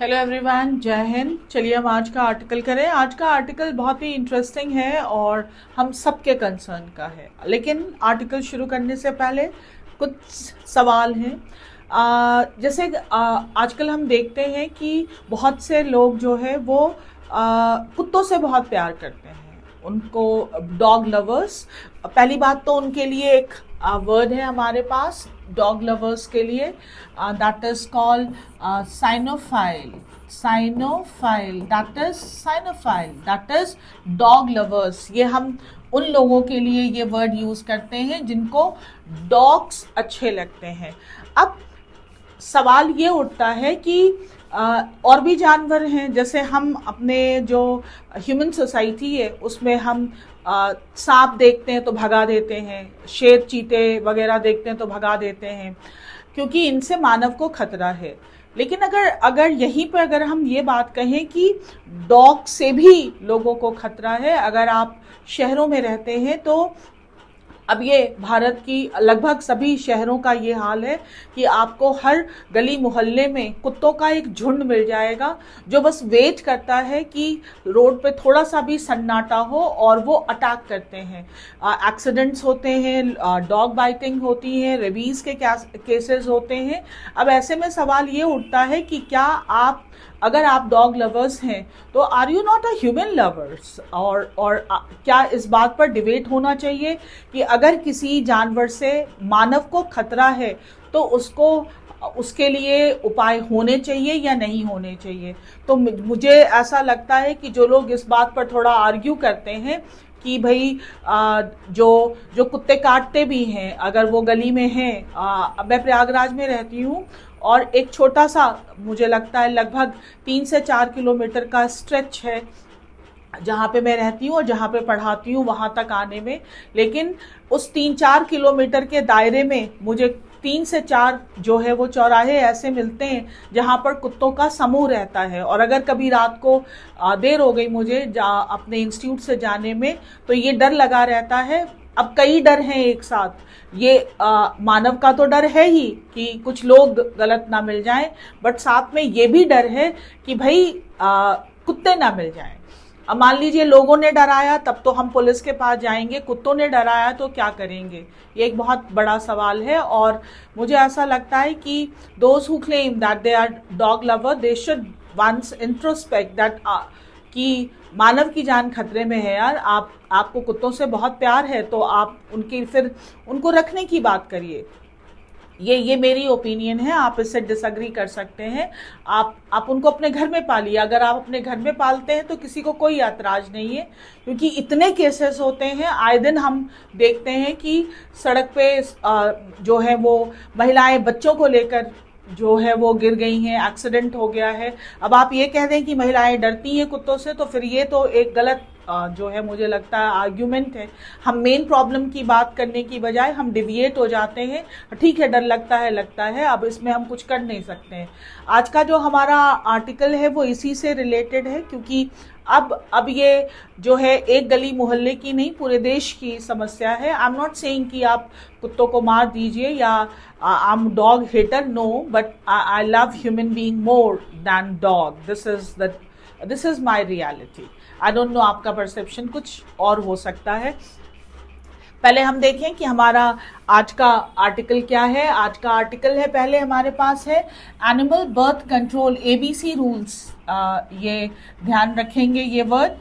Hello everyone, जय हिंद। चलिए हम आज का आर्टिकल करें। आज का आर्टिकल बहुत ही इंटरेस्टिंग है और हम सबके कंसर्न का है। लेकिन आर्टिकल शुरू करने से पहले कुछ सवाल हैं। जैसे आजकल हम देखते हैं कि बहुत से लोग जो है वो कुत्तों से बहुत प्यार करते हैं। उनको डॉग लवर्स, पहली बात तो उनके लिए एक वर्ड है हमारे पास डॉग लवर्स के लिए, that is called cynophile. Cynophile, that is dog lovers. ये हम उन लोगों के लिए ये वर्ड यूज करते हैं जिनको डॉग्स अच्छे लगते हैं। अब सवाल ये उठता है कि और भी जानवर हैं, जैसे हम अपने जो ह्यूमन सोसाइटी है उसमें हम सांप देखते हैं तो भगा देते हैं, शेर चीते वगैरह देखते हैं तो भगा देते हैं, क्योंकि इनसे मानव को खतरा है। लेकिन अगर यहीं पर अगर हम ये बात कहें कि डॉग से भी लोगों को खतरा है, अगर आप शहरों में रहते हैं तो अब ये भारत की लगभग सभी शहरों का ये हाल है कि आपको हर गली मोहल्ले में कुत्तों का एक झुंड मिल जाएगा जो बस वेट करता है कि रोड पे थोड़ा सा भी सन्नाटा हो और वो अटैक करते हैं। एक्सीडेंट्स होते हैं, डॉग बाइटिंग होती है, रेबीज के केसेस होते हैं। अब ऐसे में सवाल ये उठता है कि क्या अगर आप डॉग लवर्स हैं तो are you not a human lovers? और क्या इस बात पर डिबेट होना चाहिए कि अगर किसी जानवर से मानव को खतरा है तो उसके लिए उपाय होने चाहिए या नहीं होने चाहिए? तो मुझे ऐसा लगता है कि जो लोग इस बात पर थोड़ा आर्ग्यू करते हैं कि भाई जो कुत्ते काटते भी हैं, अगर वो गली में हैं, मैं प्रयागराज में रहती हूँ और एक छोटा सा, मुझे लगता है लगभग 3 से 4 किलोमीटर का स्ट्रेच है जहाँ पे मैं रहती हूँ और जहाँ पे पढ़ाती हूँ वहाँ तक आने में। लेकिन उस 3-4 किलोमीटर के दायरे में मुझे 3 से 4 जो है वो चौराहे ऐसे मिलते हैं जहाँ पर कुत्तों का समूह रहता है। और अगर कभी रात को देर हो गई मुझे अपने इंस्टीट्यूट से जाने में तो ये डर लगा रहता है। अब कई डर हैं एक साथ। ये मानव का तो डर है ही कि कुछ लोग गलत ना मिल जाएं, बट साथ में ये भी डर है कि भाई कुत्ते ना मिल जाएं। अब मान लीजिए लोगों ने डराया तब तो हम पुलिस के पास जाएंगे, कुत्तों ने डराया तो क्या करेंगे? ये एक बहुत बड़ा सवाल है। और मुझे ऐसा लगता है कि those who claim that they are dog lover, they should once introspect that कि मानव की जान खतरे में है। यार, आपको कुत्तों से बहुत प्यार है तो आप उनको रखने की बात करिए। ये मेरी ओपिनियन है, आप इससे डिसएग्री कर सकते हैं। आप उनको अपने घर में पालिए। अगर आप अपने घर में पालते हैं तो किसी को कोई ऐतराज नहीं है, क्योंकि इतने केसेस होते हैं आए दिन। हम देखते हैं कि सड़क पे जो है वो महिलाएं बच्चों को लेकर जो है वो गिर गई हैं, एक्सीडेंट हो गया है। अब आप ये कह दें कि महिलाएं डरती हैं कुत्तों से तो फिर ये तो एक गलत जो है मुझे लगता है आर्ग्यूमेंट है। हम मेन प्रॉब्लम की बात करने की बजाय हम डिविएट हो जाते हैं। ठीक है, डर लगता है, अब इसमें हम कुछ कर नहीं सकते हैं। आज का जो हमारा आर्टिकल है वो इसी से रिलेटेड है, क्योंकि अब ये जो है एक गली मोहल्ले की नहीं, पूरे देश की समस्या है। आई एम नॉट सेइंग कि आप कुत्तों को मार दीजिए या I am dog hater, no, but I love human being more than dog. This is my reality. I don't know, आपका परसेप्शन कुछ और हो सकता है। पहले हम देखें कि हमारा आज का आर्टिकल क्या है। आज का आर्टिकल है, पहले हमारे पास है animal birth control ABC rules. ये ध्यान रखेंगे ये वर्ड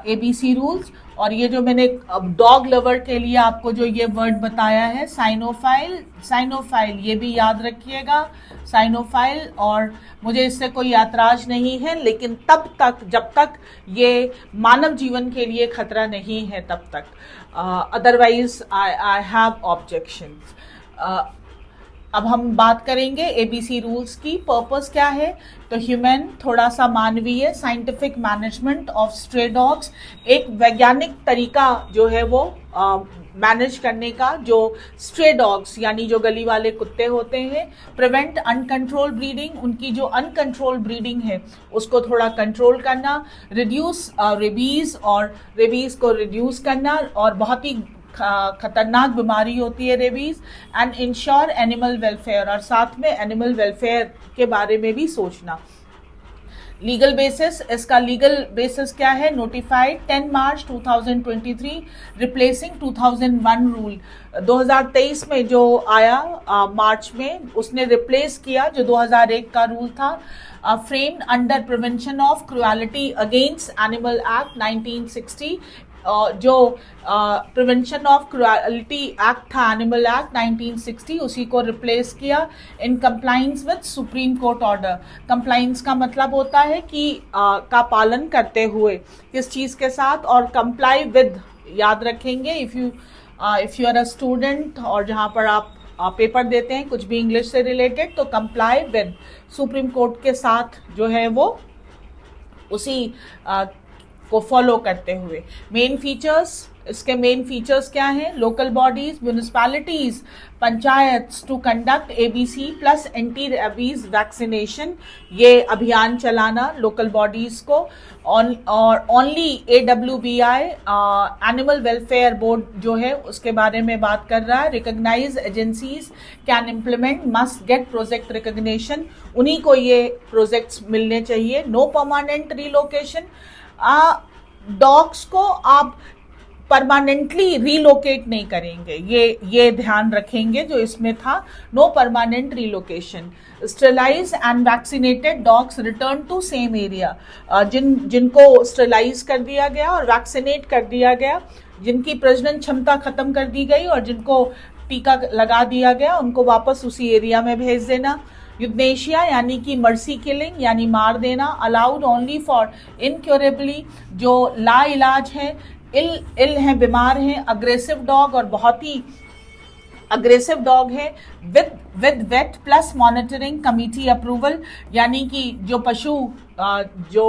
एबीसी रूल्स। और ये जो मैंने डॉग लवर के लिए आपको जो ये वर्ड बताया है साइनोफाइल, ये भी याद रखिएगा, साइनोफाइल। और मुझे इससे कोई ऐतराज नहीं है, लेकिन तब तक जब तक ये मानव जीवन के लिए खतरा नहीं है तब तक, अदरवाइज आई हैव ऑब्जेक्शंस। अब हम बात करेंगे एबीसी रूल्स की। पर्पस क्या है? तो ह्यूमन, थोड़ा सा मानवीय, scientific management of stray dogs, एक वैज्ञानिक तरीका जो है वो मैनेज करने का, जो स्ट्रे डॉग्स यानी जो गली वाले कुत्ते होते हैं। प्रिवेंट अनकंट्रोल ब्रीडिंग, उनकी जो अनकंट्रोल ब्रीडिंग है उसको थोड़ा कंट्रोल करना। रिड्यूस रेबीज, और रेबीज को रिड्यूस करना, और बहुत ही खतरनाक बीमारी होती है rabies. And ensure animal welfare, और साथ में एनिमल वेलफेयर के बारे में भी सोचना। लीगल बेसिस, इसका लीगल बेसिस क्या है? नोटिफाइड 10 मार्च 2023, रिप्लेसिंग 2001 रूल। 2023 में जो आया मार्च में, उसने रिप्लेस किया जो 2001 का रूल था। Framed under prevention of cruelty against animal act 1960, जो प्रिवेंशन ऑफ क्रुएलिटी एक्ट था, एनिमल एक्ट 1960, उसी को रिप्लेस किया in compliance with supreme court order. Compliance का मतलब होता है कि का पालन करते हुए, किस चीज के साथ, और कंप्लाई विद याद रखेंगे। If you are a student और जहां पर आप पेपर देते हैं कुछ भी इंग्लिश से रिलेटेड, तो कंप्लाई विद सुप्रीम कोर्ट के साथ जो है वो उसी को फॉलो करते हुए। मेन फीचर्स, इसके मेन फीचर्स क्या हैं? Local bodies, municipalities, panchayat to conduct ABC plus anti rabies vaccination, ये अभियान चलाना लोकल बॉडीज को। और only AWBI animal welfare board जो है उसके बारे में बात कर रहा है। Recognise agencies can implement must get project recognition, उन्हीं को ये प्रोजेक्ट्स मिलने चाहिए। नो परमानेंट रिलोकेशन, डॉग्स को आप परमानेंटली रिलोकेट नहीं करेंगे, ये ध्यान रखेंगे जो इसमें था। No permanent relocation. Sterilise and vaccinated dogs return to same area, जिनको स्टेलाइज कर दिया गया और वैक्सीनेट कर दिया गया, जिनकी प्रजनन क्षमता खत्म कर दी गई और जिनको टीका लगा दिया गया, उनको वापस उसी एरिया में भेज देना। यूथनेशिया यानी कि मर्सी किलिंग यानी मार देना, अलाउड ओनली फॉर इनक्योरेबली, जो ला इलाज है, इल हैं, बीमार हैं, अग्रेसिव डॉग और बहुत ही अग्रेसिव डॉग है, with weight plus monitoring committee approval, यानी कि जो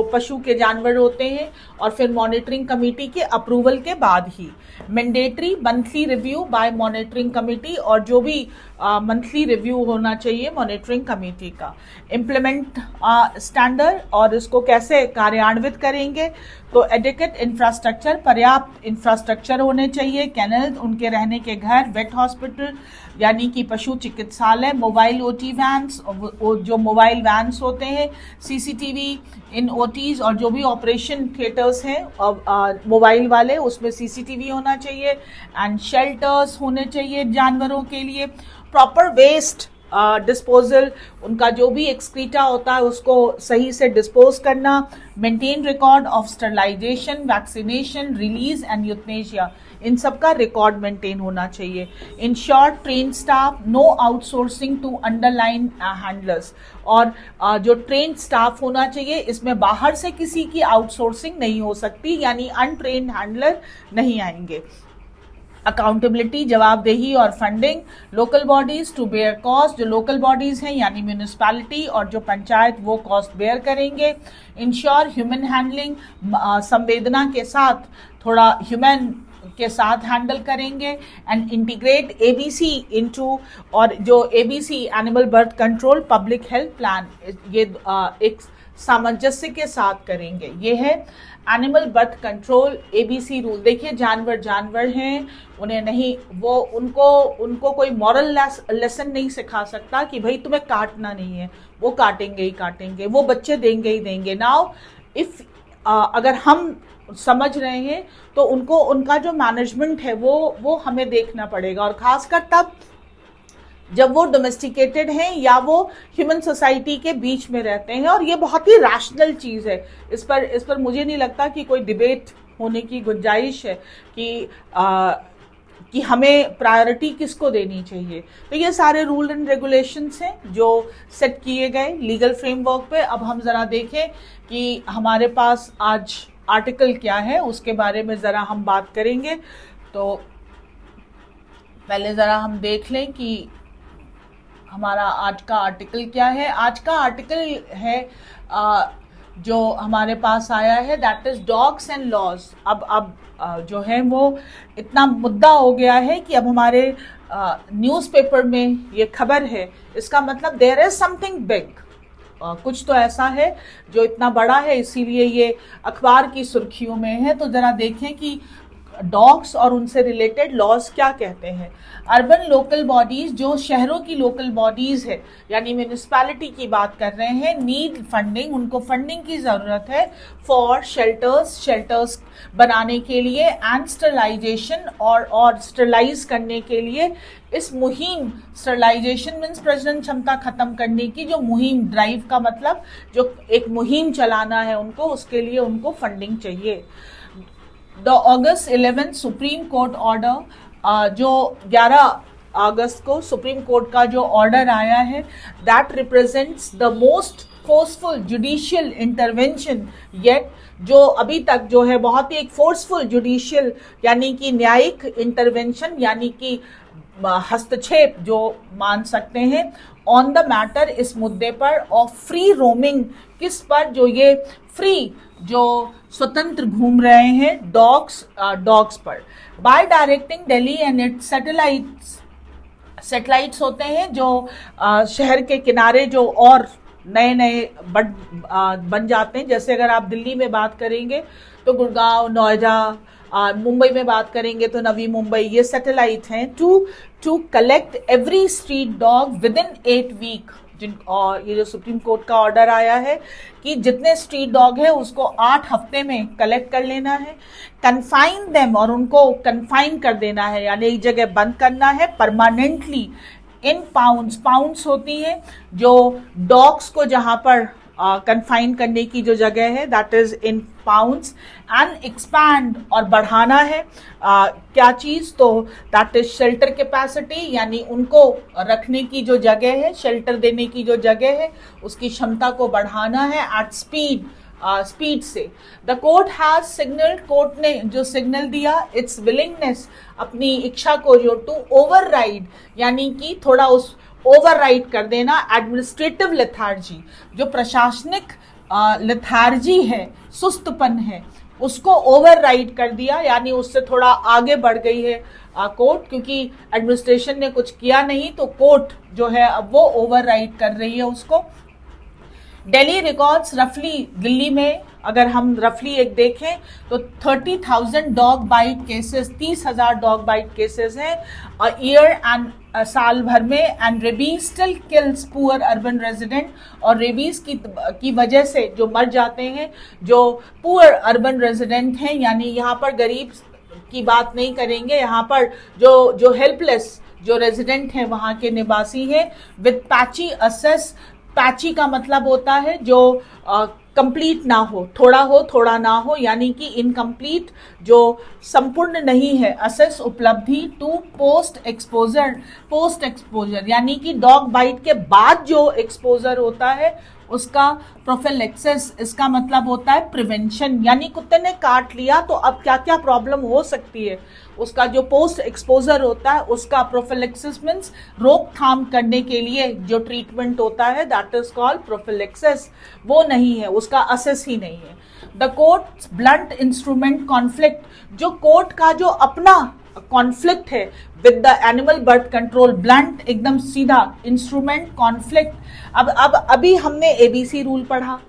पशु के जानवर होते हैं और फिर मॉनिटरिंग कमेटी के अप्रूवल के बाद ही। Mandatory monthly review by monitoring committee, और जो भी मंथली रिव्यू होना चाहिए मॉनिटरिंग कमेटी का। इम्प्लीमेंट स्टैंडर्ड, और इसको कैसे कार्यान्वित करेंगे? तो एडिक्वेट इंफ्रास्ट्रक्चर, पर्याप्त इंफ्रास्ट्रक्चर होने चाहिए। कैनल, उनके रहने के घर। वेट हॉस्पिटल यानी कि पशु चिकित्सालय। मोबाइल ओटी वैन्स, जो मोबाइल वैन्स होते हैं। सीसीटीवी इन ओटीज, और जो भी ऑपरेशन थिएटर्स हैं मोबाइल वाले, उसमें सीसीटीवी होना चाहिए। एंड शेल्टर्स होने चाहिए जानवरों के लिए। प्रॉपर वेस्ट डिस्पोजल, उनका जो भी एक्सक्रीटा होता है उसको सही से डिस्पोज करना। Maintain record of sterilisation, vaccination, release and euthanasia, इन सब का रिकॉर्ड मेंटेन होना चाहिए। In short, train staff, no outsourcing to underline handlers, और जो ट्रेन स्टाफ होना चाहिए, इसमें बाहर से किसी की आउटसोर्सिंग नहीं हो सकती, यानी अनट्रेन्ड हैंडलर नहीं आएंगे। अकाउंटेबिलिटी, जवाबदेही और funding. Local bodies to bear cost, जो लोकल बॉडीज हैं यानी म्यूनिसिपैलिटी और जो पंचायत, वो कॉस्ट बेयर करेंगे। इंश्योर ह्यूमन हैंडलिंग, संवेदना के साथ, थोड़ा ह्यूमन के साथ हैंडल करेंगे। एंड इंटीग्रेट एबीसी इनटू, और जो ABC animal birth control public health plan, ये एक सामंजस्य के साथ करेंगे। ये है animal birth control ABC rule. देखिए, जानवर हैं, उन्हें नहीं, वो उनको कोई मॉरल लेसन नहीं सिखा सकता कि भाई तुम्हें काटना नहीं है, वो काटेंगे ही काटेंगे, वो बच्चे देंगे ही देंगे। नाउ इफ अगर हम समझ रहे हैं तो उनका जो मैनेजमेंट है वो हमें देखना पड़ेगा, और खासकर तब जब वो डोमेस्टिकेटेड हैं या वो ह्यूमन सोसाइटी के बीच में रहते हैं। और ये बहुत ही रैशनल चीज़ है, इस पर मुझे नहीं लगता कि कोई डिबेट होने की गुंजाइश है कि हमें प्रायोरिटी किसको देनी चाहिए। तो ये सारे रूल एंड रेगुलेशंस हैं जो सेट किए गए लीगल फ्रेमवर्क पे। अब हम ज़रा देखें कि हमारे पास आज आर्टिकल क्या है, उसके बारे में ज़रा हम बात करेंगे। तो पहले ज़रा हम देख लें कि हमारा आज का आर्टिकल क्या है। आज का आर्टिकल है जो हमारे पास आया है, that is dogs and laws. अब जो है वो इतना मुद्दा हो गया है कि अब हमारे न्यूज़पेपर में ये खबर है, इसका मतलब देयर इज समथिंग बिग, कुछ तो ऐसा है जो इतना बड़ा है, इसीलिए ये अखबार की सुर्खियों में है। तो जरा देखें कि डॉग्स और उनसे रिलेटेड लॉज क्या कहते हैं। अर्बन लोकल बॉडीज, जो शहरों की लोकल बॉडीज है यानी म्यूनिसिपैलिटी की बात कर रहे हैं, नीड फंडिंग, उनको फंडिंग की जरूरत है फॉर शेल्टर्स बनाने के लिए एंड स्टरलाइजेशन और स्टरलाइज करने के लिए। इस मुहिम, स्टरलाइजेशन मीन्स प्रजनन क्षमता खत्म करने की जो मुहिम, ड्राइव का मतलब जो एक मुहिम चलाना है उनको, उसके लिए उनको फंडिंग चाहिए। अगस्त 11 सुप्रीम कोर्ट ऑर्डर, जो 11 अगस्त को सुप्रीम कोर्ट का जो ऑर्डर आया है, that represents the most forceful judicial intervention yet, जो अभी तक जो है बहुत ही एक फोर्सफुल जुडिशियल यानी कि न्यायिक इंटरवेंशन यानी कि हस्तक्षेप जो मान सकते हैं ऑन द मैटर, इस मुद्दे पर, ऑफ फ्री रोमिंग, किस पर, जो ये फ्री जो स्वतंत्र घूम रहे हैं डॉग्स पर, bye directing Delhi and it's satellites होते हैं जो शहर के किनारे जो और नए नए बन जाते हैं। जैसे अगर आप दिल्ली में बात करेंगे तो गुड़गांव, नोएडा, मुंबई में बात करेंगे तो नवी मुंबई, ये सैटेलाइट हैं to collect every street dog within 8 week. और ये जो सुप्रीम कोर्ट का ऑर्डर आया है कि जितने स्ट्रीट डॉग है उसको 8 हफ्ते में कलेक्ट कर लेना है, कन्फाइन देम, और उनको कन्फाइन कर देना है यानी एक जगह बंद करना है परमानेंटली, इन पाउंड्स होती है जो डॉग्स को जहां पर कन्फाइन करने की जो जगह है, that is in pounds, and expand, और बढ़ाना है क्या चीज, तो दैट इज शेल्टर कैपेसिटी, यानी उनको रखने की जो जगह है, शेल्टर देने की जो जगह है, उसकी क्षमता को बढ़ाना है एट स्पीड से। The court has signal, court ने जो सिग्नल दिया, इट्स विलिंगनेस, अपनी इच्छा को जो टू ओवरराइड यानी कि थोड़ा उस ओवरराइड कर देना एडमिनिस्ट्रेटिव लेथार्जी, जो प्रशासनिक लेथार्जी है, सुस्तपन है, उसको ओवरराइड कर दिया, यानी उससे थोड़ा आगे बढ़ गई है कोर्ट, क्योंकि एडमिनिस्ट्रेशन ने कुछ किया नहीं तो कोर्ट जो है अब वो ओवरराइड कर रही है उसको। दिल्ली रिकॉर्ड्स रफली, दिल्ली में अगर हम रफली एक देखें तो 30,000 dog bite cases, 30,000 dog bite cases हैं ईयर एंड साल भर में, and rabies still kills poor urban resident, और रेबीज की वजह से जो मर जाते हैं जो पुअर अर्बन रेजिडेंट हैं, यानी यहाँ पर गरीब की बात नहीं करेंगे, यहाँ पर जो हेल्पलेस जो रेजिडेंट हैं वहाँ के निवासी हैं, विद पैची असेस, पैची का मतलब होता है जो कंप्लीट ना हो, थोड़ा ना हो, यानी कि इनकम्प्लीट, जो संपूर्ण नहीं है, असेस उपलब्धि, टू पोस्ट एक्सपोजर यानी कि डॉग बाइट के बाद जो एक्सपोजर होता है उसका प्रोफिलैक्सिस, इसका मतलब होता है प्रिवेंशन, यानी कुत्ते ने काट लिया तो अब क्या क्या प्रॉब्लम हो सकती है, उसका जो पोस्ट एक्सपोजर होता है उसका प्रोफिलैक्सिस मीन्स रोकथाम करने के लिए जो ट्रीटमेंट होता है, दैट इज कॉल्ड प्रोफिलैक्सिस, वो नहीं है, उसका असेस ही नहीं है। The court blunt instrument conflict, जो कोर्ट का जो अपना कॉन्फ्लिक्ट है with the animal birth control, blunt एकदम सीधा, इंस्ट्रूमेंट कॉन्फ्लिक्ट। अब अभी हमने एबीसी रूल पढ़ा,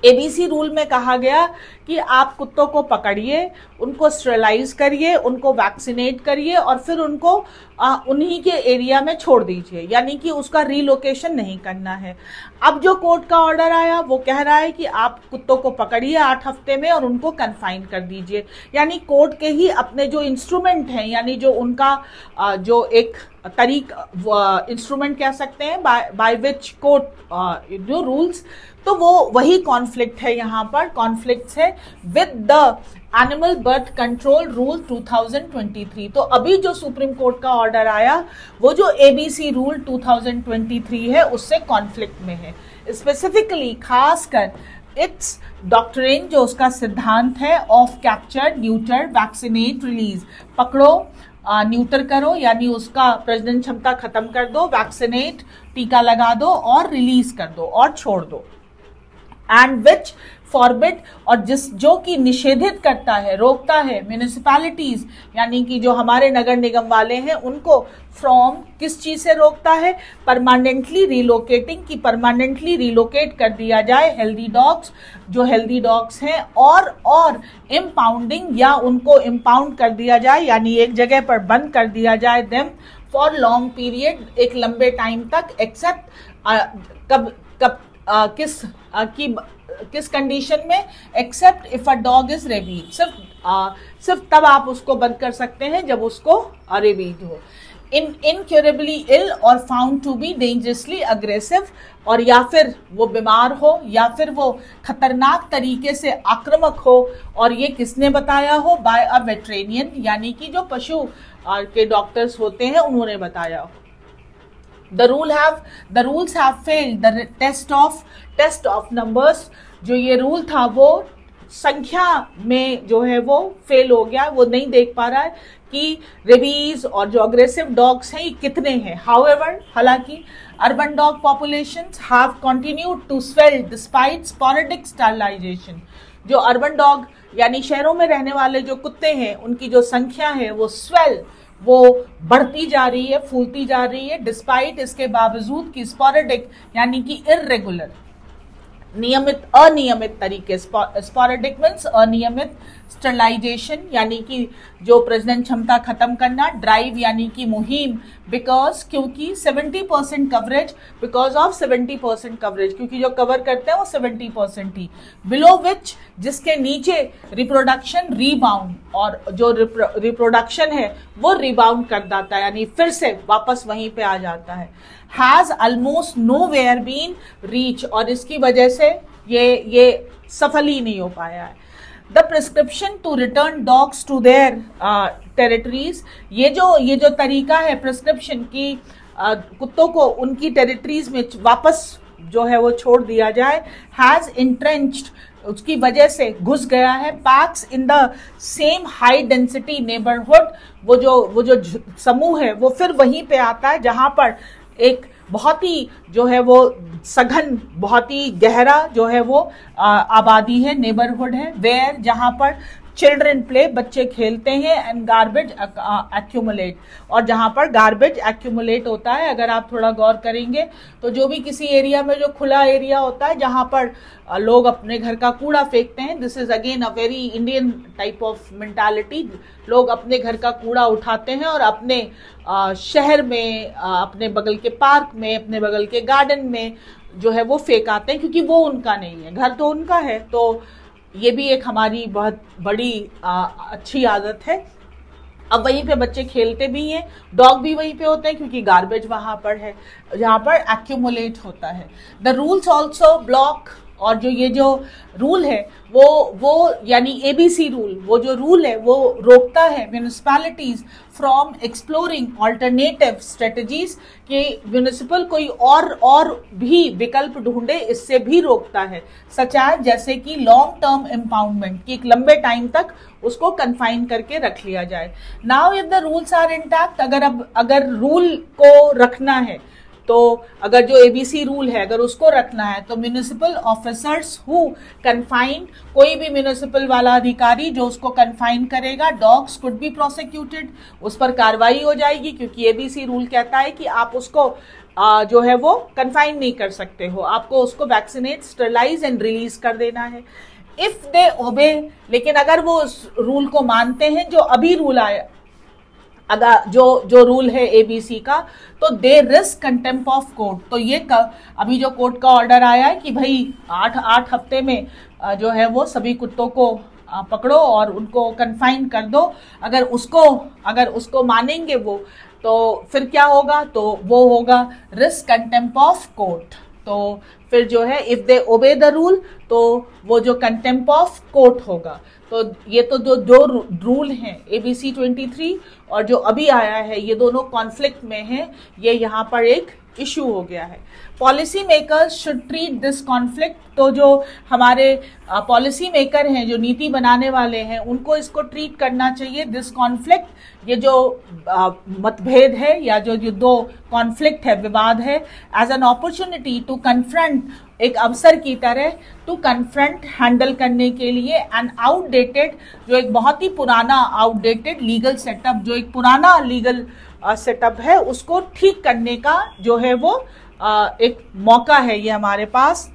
एबीसी रूल में कहा गया कि आप कुत्तों को पकड़िए, उनको स्टेरलाइज करिए, उनको वैक्सीनेट करिए और फिर उनको उन्हीं के एरिया में छोड़ दीजिए, यानी कि उसका रीलोकेशन नहीं करना है। अब जो कोर्ट का ऑर्डर आया वो कह रहा है कि आप कुत्तों को पकड़िए 8 हफ्ते में और उनको कन्फाइन कर दीजिए, यानी कोर्ट के ही अपने जो इंस्ट्रूमेंट हैं, यानी जो उनका जो एक इंस्ट्रूमेंट कह सकते हैं बाय विच कोर्ट जो रूल्स, तो वो वही कॉन्फ्लिक्ट है, यहाँ पर कॉन्फ्लिक्ट है with the animal birth control rule 2023। तो अभी जो सुप्रीम कोर्ट का ऑर्डर आया वो जो एबीसी रूल 2023 है उससे कॉन्फ्लिक्ट में है, स्पेसिफिकली खासकर इट्स डॉक्ट्रिन, जो उसका सिद्धांत है, of capture, neuter, vaccinate, release, पकड़ो, न्यूटर करो यानी उसका प्रजनन क्षमता खत्म कर दो, वैक्सीनेट टीका लगा दो और रिलीज कर दो और छोड़ दो, एंड विच फॉरबिड और जो कि निषेधित करता है, रोकता है म्यूनिसिपैलिटीज यानी कि जो हमारे नगर निगम वाले हैं उनको फ्रॉम किस चीज से रोकता है, परमानेंटली रिलोकेटिंग की परमानेंटली रिलोकेट कर दिया जाए हेल्दी डॉग्स, जो हेल्दी डॉग्स हैं, और इम्पाउंडिंग या उनको इम्पाउंड कर दिया जाए यानी एक जगह पर बंद कर दिया जाए देम फॉर लॉन्ग पीरियड, एक लंबे टाइम तक, एक्सेप्ट किस कंडीशन में, except if a dog is rabid, सिर्फ तब आप उसको बंद कर सकते हैं जब उसको रेबीड हो, इनक्योरेबली इल और found to be dangerously aggressive, और या फिर वो बीमार हो या फिर वो खतरनाक तरीके से आक्रामक हो, और ये किसने बताया हो, बाय अ वेटरेनियन यानी कि जो पशु के डॉक्टर्स होते हैं उन्होंने बताया हो। The rules have failed. The test of numbers, जो ये रूल था वो संख्या में जो है वो फेल हो गया, वो नहीं देख पा रहा है कि रेबीज और जो अग्रेसिव डॉग्स हैं ये कितने हैं। हाउएवर, हालांकि urban dog populations have continued to swell despite sporadic sterilisation, जो अर्बन डॉग यानी शहरों में रहने वाले जो कुत्ते हैं उनकी जो संख्या है वो स्वेल, वो बढ़ती जा रही है, फूलती जा रही है, डिस्पाइट इसके बावजूद कि स्पोरेडिक यानी कि इररेगुलर, अनियमित तरीके, स्पोरेडिक मीन्स अनियमित, स्टरलाइजेशन यानी कि जो प्रजनन क्षमता खत्म करना, ड्राइव यानी कि मुहिम, क्योंकि 70% कवरेज, बिकॉज ऑफ 70% कवरेज, क्योंकि जो कवर करते हैं वो 70% ही, बिलो विच जिसके नीचे रिप्रोडक्शन रीबाउंड, और जो रिप्रोडक्शन है वो रिबाउंड कर देता है यानी फिर से वापस वहीं पे आ जाता है, has almost nowhere been reach, और इसकी वजह से ये सफल ही नहीं हो पाया है। The prescription to return dogs to their territories, ये जो तरीका है प्रिस्क्रिप्शन की कुत्तों को उनकी टेरिटरीज में वापस जो है वो छोड़ दिया जाए, हैज इंट्रेंच्ड, उसकी वजह से घुस गया है, PACS in the same high density neighbourhood, वो जो समूह है वो फिर वहीं पे आता है जहां पर एक बहुत ही जो है वो सघन, बहुत ही गहरा जो है वो आबादी है, नेबरहुड है, वेयर जहां पर चिल्ड्रन प्ले, बच्चे खेलते हैं, एंड गार्बेज एक्यूमुलेट, और जहां पर गार्बेज एक्यूमुलेट होता है। अगर आप थोड़ा गौर करेंगे तो जो भी किसी एरिया में जो खुला एरिया होता है जहां पर लोग अपने घर का कूड़ा फेंकते हैं, this is again a very Indian type of mentality, लोग अपने घर का कूड़ा उठाते हैं और अपने शहर में, अपने बगल के पार्क में, अपने बगल के गार्डन में जो है वो फेंक आते हैं, क्योंकि वो उनका नहीं है, घर तो उनका है। तो ये भी एक हमारी बहुत बड़ी अच्छी आदत है। अब वहीं पे बच्चे खेलते भी हैं, डॉग भी वहीं पे होते हैं क्योंकि गार्बेज वहां पर है जहां पर एक्यूमुलेट होता है। द रूल्स ऑल्सो ब्लॉक, और ये जो रूल है वो यानी एबीसी रूल, वो जो रूल है वो रोकता है municipalities from exploring alternative strategies, कि म्यूनिसिपल कोई और भी विकल्प ढूंढे, इससे भी रोकता है, सच एज जैसे कि लॉन्ग टर्म इम्पाउंडमेंट, कि एक लंबे टाइम तक उसको कन्फाइन करके रख लिया जाए। Now if the rules are intact, अगर रूल को रखना है, तो अगर जो एबीसी रूल है अगर उसको रखना है तो म्यूनिसिपल ऑफिसर्स हु कन्फाइन, कोई भी म्यूनिसिपल वाला अधिकारी जो उसको कन्फाइन करेगा, डॉग्स कुड बी प्रोसिक्यूटेड, उस पर कार्रवाई हो जाएगी, क्योंकि एबीसी रूल कहता है कि आप उसको जो है वो कन्फाइन नहीं कर सकते हो, आपको उसको वैक्सीनेट, स्टरलाइज एंड रिलीज कर देना है। इफ दे ओबे, लेकिन अगर वो उस रूल को मानते हैं जो अभी रूल आया, अगर जो रूल है एबीसी का, तो दे रिस्क कंटेम्प्ट ऑफ कोर्ट, तो ये अभी जो कोर्ट का ऑर्डर आया है कि भाई 8 हफ्ते में जो है वो सभी कुत्तों को पकड़ो और उनको कन्फाइन कर दो, अगर उसको मानेंगे वो, तो फिर क्या होगा, तो वो होगा रिस्क कंटेम्प्ट ऑफ कोर्ट। तो फिर जो है if they obey the rule, तो वो जो कंटेम्प्ट ऑफ कोर्ट होगा। तो ये तो जो रूल हैं एबीसी 23 और जो अभी आया है, ये दोनों कॉन्फ्लिक्ट में हैं, ये यहाँ पर एक इशू हो गया है। Policy makers should treat this conflict, तो जो हमारे पॉलिसी मेकर हैं, जो नीति बनाने वाले हैं, उनको इसको ट्रीट करना चाहिए, दिस कॉन्फ्लिक्ट, ये जो मतभेद है या जो जो दो कॉन्फ्लिक्ट है, विवाद है, as an opportunity to confront, एक अवसर की तरह, टू कन्फ्रंट, हैंडल करने के लिए एन आउटडेटेड, जो एक बहुत ही पुराना आउटडेटेड लीगल सेटअप, जो एक पुराना लीगल सेटअप है, उसको ठीक करने का जो है वो एक मौका है ये हमारे पास।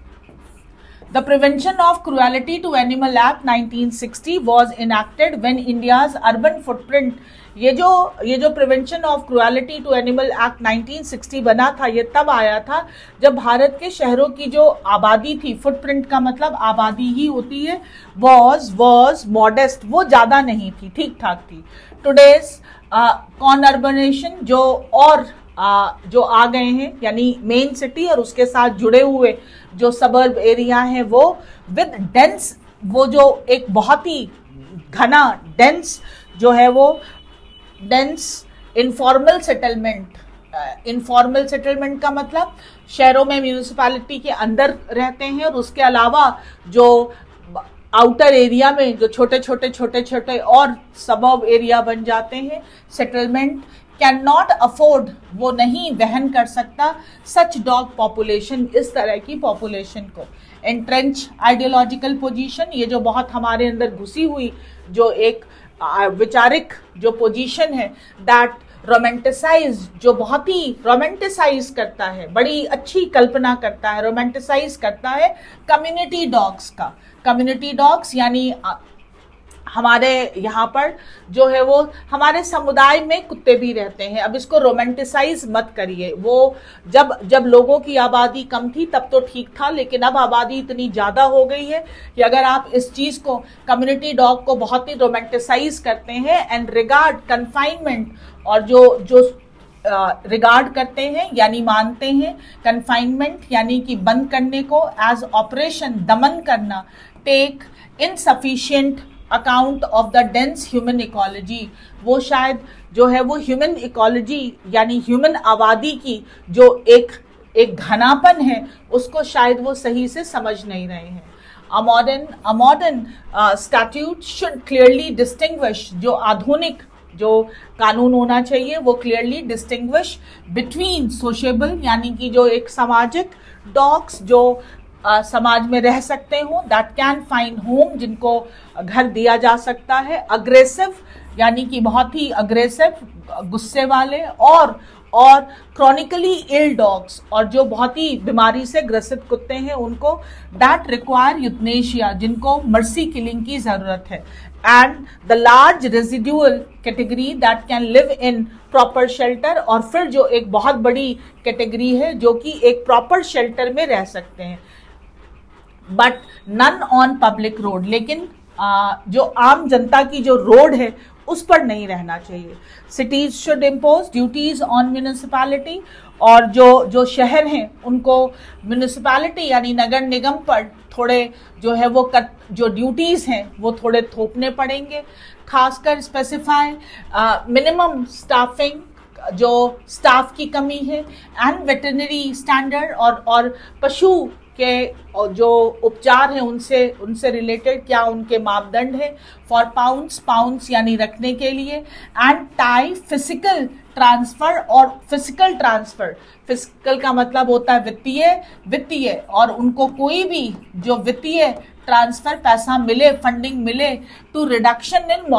The Prevention of Cruelty to Animal Act 1960 was enacted when India's urban footprint, ये जो prevention of cruelty to animal act 1960 बना था, ये तब आया था जब भारत के शहरों की जो आबादी थी, फुटप्रिंट का मतलब आबादी ही होती है, was मॉडेस्ट, वो ज्यादा नहीं थी, ठीक ठाक थी। टुडेज कॉनअर्बनेशन जो आ गए हैं, यानी मेन सिटी और उसके साथ जुड़े हुए जो सबर्ब एरिया हैं, वो विद डेंस, वो जो एक बहुत ही घना डेंस जो है वो dense informal settlement. Informal settlement का मतलब शहरों में म्यूनिसिपैलिटी के अंदर रहते हैं और उसके अलावा जो आउटर एरिया में जो छोटे छोटे और सबर्ब एरिया बन जाते हैं, सेटलमेंट कैन नॉट अफोर्ड, वो नहीं वहन कर सकता सच डॉग पॉपुलेशन, इस तरह की पॉपुलेशन को। एंट्रेंच आइडियोलॉजिकल पोजीशन, ये जो बहुत हमारे अंदर घुसी हुई जो एक विचारिक जो पोजीशन है, दैट रोमांटिसाइज, जो बहुत ही रोमांटिसाइज करता है, बड़ी अच्छी कल्पना करता है, रोमांटिसाइज करता है कम्युनिटी डॉग्स का। कम्युनिटी डॉग्स यानी हमारे यहाँ पर जो है वो हमारे समुदाय में कुत्ते भी रहते हैं। अब इसको रोमांटिसाइज मत करिए, वो जब लोगों की आबादी कम थी तब तो ठीक था, लेकिन अब आबादी इतनी ज्यादा हो गई है कि अगर आप इस चीज को, कम्युनिटी डॉग को बहुत ही रोमांटिसाइज करते हैं एंड रिगार्ड कन्फाइनमेंट, और जो रिगार्ड करते हैं यानी मानते हैं कन्फाइनमेंट यानी कि बंद करने को, एज ऑपरेशन, दमन करना, take insufficient account of the dense human ecology, वो शायद जो है वो ह्यूमन इकोलॉजी यानी ह्यूमन आबादी की जो एक घनापन है, उसको शायद वो सही से समझ नहीं रहे हैं। A modern statute should clearly distinguish, जो आधुनिक जो कानून होना चाहिए वो क्लियरली डिस्टिंग्विश बिटवीन सोशेबल यानी कि जो एक सामाजिक डॉग्स जो समाज में रह सकते हो, दैट कैन फाइंड होम, जिनको घर दिया जा सकता है, अग्रेसिव यानी कि बहुत ही अग्रेसिव, गुस्से वाले, और क्रॉनिकली इल डॉग्स, और जो बहुत ही बीमारी से ग्रसित कुत्ते हैं उनको, दैट रिक्वायर यूथनेशिया, जिनको मर्सी किलिंग की जरूरत है, and the large residual category that can live in proper shelter, और फिर जो एक बहुत बड़ी कैटेगरी है जो कि एक प्रॉपर शेल्टर में रह सकते हैं, but none on public road, लेकिन जो आम जनता की जो रोड है उस पर नहीं रहना चाहिए। Cities should impose duties on municipality, और जो शहर हैं उनको म्यूनिसिपैलिटी यानी नगर निगम पर थोड़े जो है वो जो ड्यूटीज हैं वो थोड़े थोपने पड़ेंगे, खासकर स्पेसिफाई मिनिमम स्टाफिंग, जो स्टाफ की कमी है, एंड वेटरनरी स्टैंडर्ड, और पशु के जो उपचार हैं उनसे रिलेटेड क्या उनके मापदंड है, फॉर पाउंड्स यानी रखने के लिए, एंड टाई फिजिकल ट्रांसफर, और फिजिकल ट्रांसफर, फिजिकल का मतलब होता है वित्तीय, और उनको कोई भी जो वित्तीय ट्रांसफर पैसा मिले, फंडिंग मिले, टू रिडक्शन इन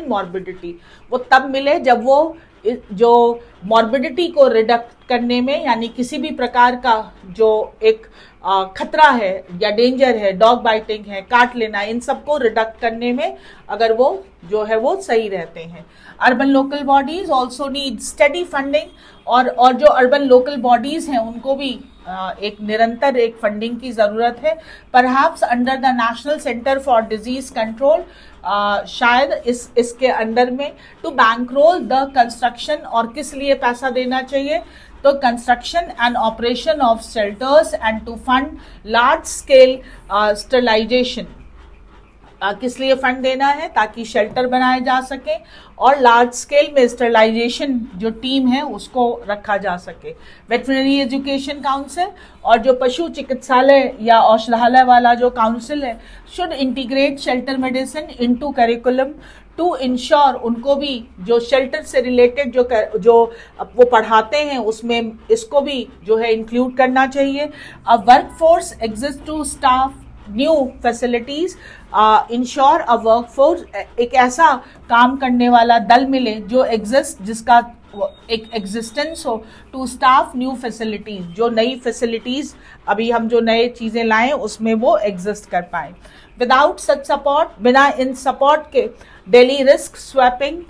मॉर्बिडिटी, वो तब मिले जब वो जो मॉर्बिडिटी को रिडक्ट करने में, यानी किसी भी प्रकार का जो एक खतरा है या डेंजर है, डॉग बाइटिंग है, काट लेना, इन सबको रिडक्ट करने में अगर वो जो है वो सही रहते हैं। Urban local bodies also need study funding, और जो अर्बन लोकल बॉडीज हैं उनको भी एक निरंतर एक फंडिंग की जरूरत है, perhaps under the national centre for disease control, शायद इसके अंडर में, टू बैंकरोल द कंस्ट्रक्शन, और किस लिए पैसा देना चाहिए, तो construction and operation of shelters, and to fund large scale sterilisation, किस लिए फंड देना है? ताकि शेल्टर बनाए जा सके और लार्ज स्केल में स्टरलाइजेशन जो टीम है उसको रखा जा सके। वेटरनरी एजुकेशन काउंसिल और जो पशु चिकित्सालय या औषधालय वाला जो काउंसिल है should integrate shelter medicine into curriculum to ensure, उनको भी जो शेल्टर से रिलेटेड जो वो पढ़ाते हैं उसमें इसको भी जो है इंक्लूड करना चाहिए। A work force exist to staff new facilities, ensure a work force, एक ऐसा काम करने वाला दल मिले जो एग्जिस्ट, जिसका एक एग्जिस्टेंस हो टू स्टाफ न्यू फैसिलिटीज, जो नई फैसिलिटीज अभी हम जो नए चीजें लाएं उसमें वो एग्जिस्ट कर पाए। विदाउट सच सपोर्ट, बिना इन सपोर्ट के दिल्ली रिस्क स्वैपिंग,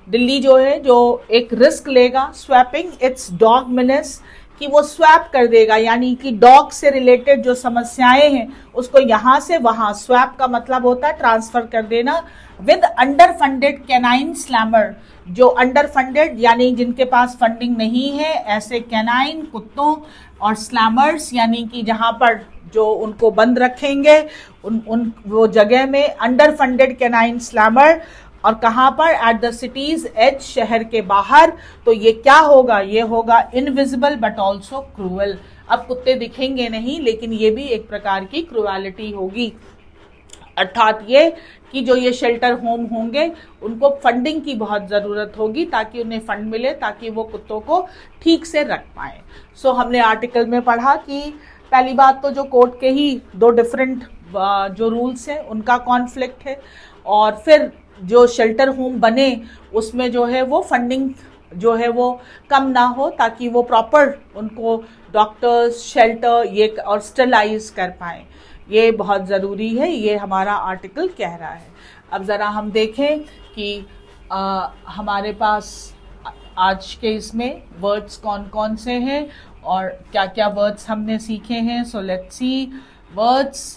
दिल्ली जो है जो एक रिस्क लेगा स्वैपिंग इट्स डॉग मिनेस, कि वो स्वैप कर देगा, यानी कि डॉग से रिलेटेड जो समस्याएं हैं उसको यहां से वहां, स्वैप का मतलब होता है ट्रांसफर कर देना, with under funded canine slammer, जो अंडर फंडेड यानी जिनके पास फंडिंग नहीं है ऐसे कैनाइन कुत्तों और स्लैमर्स यानी कि जहां पर जो उनको बंद रखेंगे उन वो जगह में अंडर फंडेड कैनाइन स्लैमर, और कहां पर? एट द सिटीज एज, शहर के बाहर। तो ये क्या होगा? ये होगा इनविजिबल बट ऑल्सो क्रूअल। अब कुत्ते दिखेंगे नहीं लेकिन ये भी एक प्रकार की क्रूएलिटी होगी, अर्थात ये कि जो ये शेल्टर होम होंगे उनको फंडिंग की बहुत ज़रूरत होगी ताकि उन्हें फंड मिले ताकि वो कुत्तों को ठीक से रख पाए। सो हमने आर्टिकल में पढ़ा कि पहली बात तो जो कोर्ट के ही दो डिफरेंट जो रूल्स हैं उनका कॉन्फ्लिक्ट है, और फिर जो शेल्टर होम बने उसमें जो है वो फंडिंग जो है वो कम ना हो ताकि वो प्रॉपर उनको डॉक्टर्स, शेल्टर ये और स्टरलाइज कर पाएँ। ये बहुत ज़रूरी है, ये हमारा आर्टिकल कह रहा है। अब ज़रा हम देखें कि हमारे पास आज के इसमें वर्ड्स कौन कौन से हैं और क्या क्या वर्ड्स हमने सीखे हैं। So let's see words.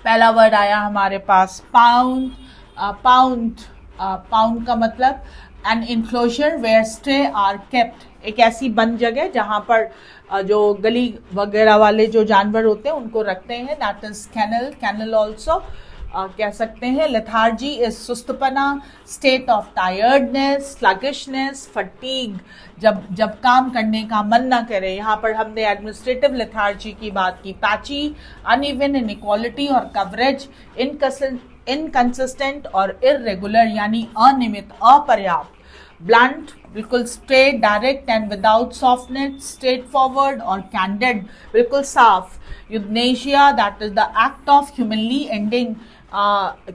पहला वर्ड आया हमारे पास पाउंड। पाउंड का मतलब an enclosure where stray are kept, एक ऐसी बंद जगह जहां पर जो गली वगैरह वाले जो जानवर होते हैं उनको रखते हैं, that is kennel. Kennel also कह सकते हैं। लेथार्जी इज सुस्तपना, state of tiredness, sluggishness, fatigue, जब काम करने का मन ना करे। यहाँ पर हमने एडमिनिस्ट्रेटिव लेथार्जी की बात की। पैची, अनइवन, इनइक्वालिटी और कवरेज, इनकंसिस्टेंट और इररेगुलर यानी अनियमित, अपर्याप्त। ब्लंट, बिल्कुल straight, direct and without softness, straight forward और कैंडेड, बिल्कुल साफ। Euthanasia, that is the act of humanly ending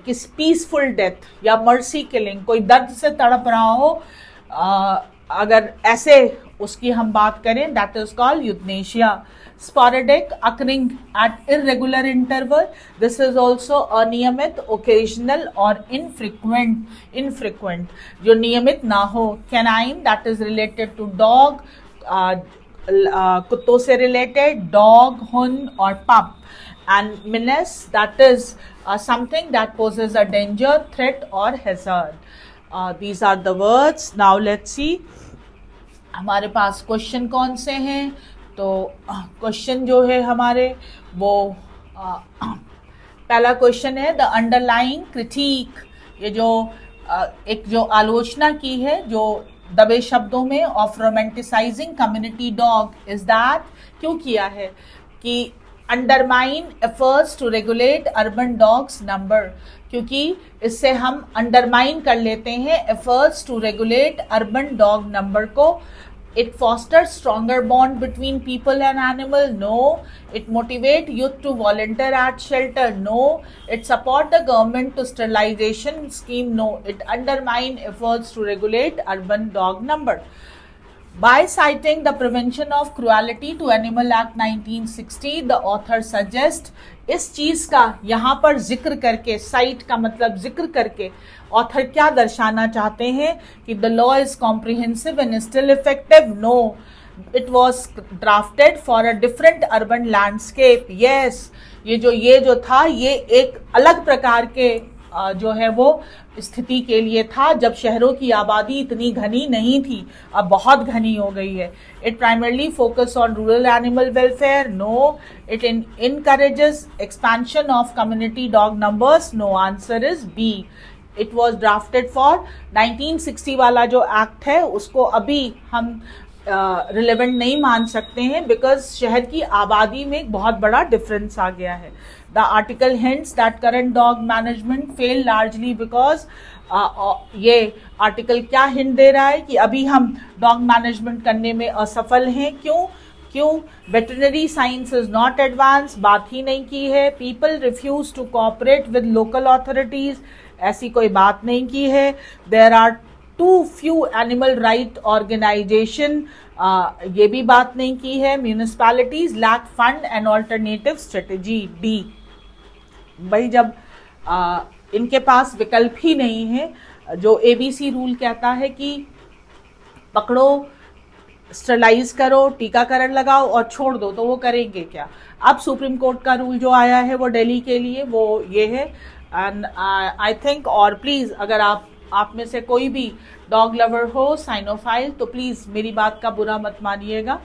किस पीसफुल डेथ या मर्सी किलिंग, कोई दर्द से तड़प रहा हो अगर ऐसे उसकी हम बात करें, that is called euthanasia. Sporadic, occurring at irregular interval. This is also अनियमित, occasional और infrequent, जो नियमित ना हो। Canine, that is related to dog, कुत्तों से related, dog, hund और pup. And menace, that is something that poses a danger, threat or hazard. These are the words. Now let's see हमारे पास question कौन से हैं। तो क्वेश्चन जो है हमारे वो पहला क्वेश्चन है द अंडरलाइंग क्रिटिक, ये जो एक जो आलोचना की है जो दबे शब्दों में of romanticising community dog is that, क्यों किया है कि undermine efforts to regulate urban dogs number, क्योंकि इससे हम अंडरमाइन कर लेते हैं efforts to regulate urban dog number को। It fosters stronger bond between people and animal. No. It motivate youth to volunteer at shelter. No. It support the government to sterilization scheme. No. It undermine efforts to regulate urban dog number. By citing the Prevention of Cruelty to Animal Act 1960, the author suggest, इस चीज का यहाँ पर जिक्र करके, site का मतलब जिक्र करके ऑथर क्या दर्शाना चाहते हैं कि the law is comprehensive and still effective. No, it was drafted for a different urban landscape. Yes, ये जो था ये एक अलग प्रकार के जो है वो स्थिति के लिए था, जब शहरों की आबादी इतनी घनी नहीं थी, अब बहुत घनी हो गई है। It primarily focus on rural animal welfare, no. It encourages expansion of community dog numbers, no. Answer is B. It was drafted for 1960 वाला जो एक्ट है उसको अभी हम रिलेवेंट नहीं मान सकते हैं, बिकॉज शहर की आबादी में एक बहुत बड़ा डिफरेंस आ गया है। The article hints that current dog management fail largely because ये आर्टिकल क्या हिंट दे रहा है कि अभी हम डॉग मैनेजमेंट करने में असफल हैं। क्यों? Veterinary science is not advance, बात ही नहीं की है। People refuse to cooperate with local authorities, ऐसी कोई बात नहीं की है। There are too few animal right organisation, ये भी बात नहीं की है। Municipalities lack fund and alternative strategy, D. भाई जब इनके पास विकल्प ही नहीं है, जो एबीसी रूल कहता है कि पकड़ो, स्टरलाइज करो, टीकाकरण लगाओ और छोड़ दो, तो वो करेंगे क्या? अब सुप्रीम कोर्ट का रूल जो आया है वो दिल्ली के लिए वो ये है। एंड आई थिंक, और प्लीज अगर आप में से कोई भी डॉग लवर हो, साइनोफाइल, तो प्लीज मेरी बात का बुरा मत मानिएगा,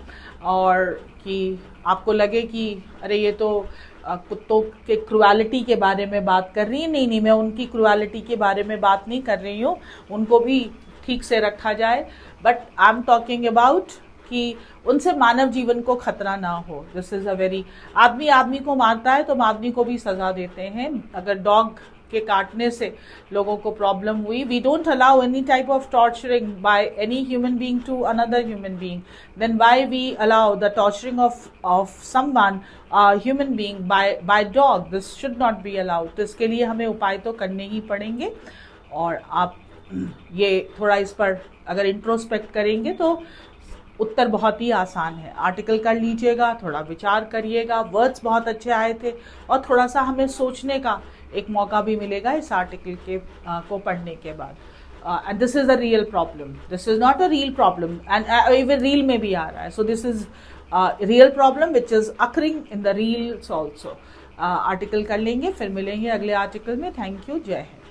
और कि आपको लगे कि अरे ये तो कुत्तों के क्रुएलिटी के बारे में बात कर रही है। नहीं, मैं उनकी क्रुएलिटी के बारे में बात नहीं कर रही हूँ, उनको भी ठीक से रखा जाए, but I am talking about कि उनसे मानव जीवन को खतरा ना हो। दिस इज अ वेरी, आदमी को मारता है तो आदमी को भी सजा देते हैं। अगर डॉग के काटने से लोगों को प्रॉब्लम हुई, we don't allow any type of torturing by any human being to another human being, then why we allow the torturing of someone human being by dog? This should not be allowed. तो इसके लिए हमें उपाय तो करने ही पड़ेंगे, और आप ये थोड़ा इस पर अगर इंट्रोस्पेक्ट करेंगे तो उत्तर बहुत ही आसान है। आर्टिकल कर लीजिएगा, थोड़ा विचार करिएगा, वर्ड्स बहुत अच्छे आए थे, और थोड़ा सा हमें सोचने का एक मौका भी मिलेगा इस आर्टिकल के को पढ़ने के बाद। And this is a real problem, this is not a real problem, and even reel में भी आ रहा है। So this is real problem which is occurring in the reels also. Article कर लेंगे, फिर मिलेंगे अगले आर्टिकल में। थैंक यू, जय हिंद।